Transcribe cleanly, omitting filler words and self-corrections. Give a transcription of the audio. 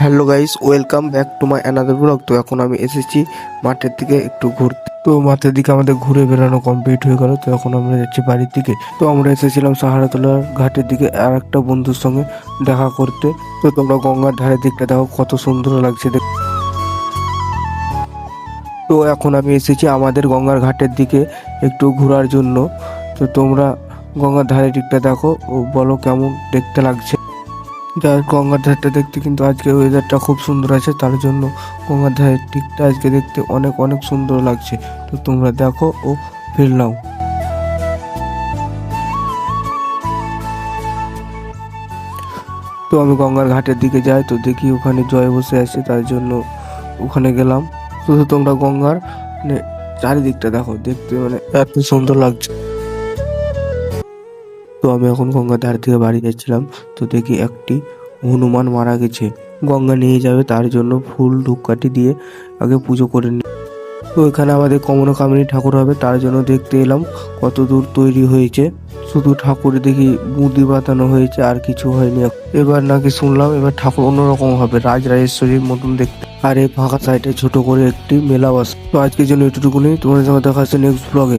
Hello guys, welcome back to my another blog. তো এখন আমি এসেছি মাঠের দিকে একটু ঘুরতে। তো মাঠের দিকে আমাদের ঘুরে বেড়ানো কমপ্লিট হয়ে গেল। তো এখন আমরা যাচ্ছি বাড়ির দিকে। তো আমরা এসেছিলাম সাহারাতলার ঘাটের দিকে আর একটা বন্ধুর সঙ্গে দেখা করতে। তো তোমরা গঙ্গার ধারের দিকটা দেখো কত সুন্দর লাগছে দেখতে। তো এখন আমি এসেছি আমাদের গঙ্গার ঘাটের দিকে একটু ঘোরার জন্য। তো তোমরা গঙ্গার ধারের দিকটা দেখো ও বলো কেমন দেখতে লাগছে। যার গঙ্গার ধারটা দেখতে কিন্তু আজকে ওয়েদারটা খুব সুন্দর আছে, তার জন্য গঙ্গার ধারের দিকটা আজকে দেখতে অনেক অনেক সুন্দর লাগছে। তো তোমরা দেখো ও ফিল নাও। তো আমি গঙ্গার ঘাটের দিকে যাই, তো দেখি ওখানে জয় বসে আছে, তার জন্য ওখানে গেলাম। শুধু তোমরা গঙ্গার মানে চারিদিকটা দেখো, দেখতে মানে এত সুন্দর লাগছে। তো আমি এখন গঙ্গার ধার থেকে বাড়ি যাচ্ছিলাম, তো দেখি একটি হনুমান মারা গেছে। গঙ্গা নিয়ে যাবে, তার জন্য ফুল ধূপকাঠি দিয়ে আগে পুজো করে নি। তো এখানে আমাদের কমলাকামিনী ঠাকুর হবে, তার জন্য দেখতে এলাম কত দূর তৈরি হয়েছে। শুধু ঠাকুর দেখি মুদি বাঁধানো হয়েছে, আর কিছু হয়নি। এবার নাকি শুনলাম এবার ঠাকুর অন্যরকম হবে, রাজরাজেশ্বরীর মতন দেখতে। আর এই ফাঁকা সাইডে ছোট করে একটি মেলা বসে। তো আজকের জন্য এটুকুনি, তোমাদের সঙ্গে দেখা হচ্ছে নেক্সট ব্লগে।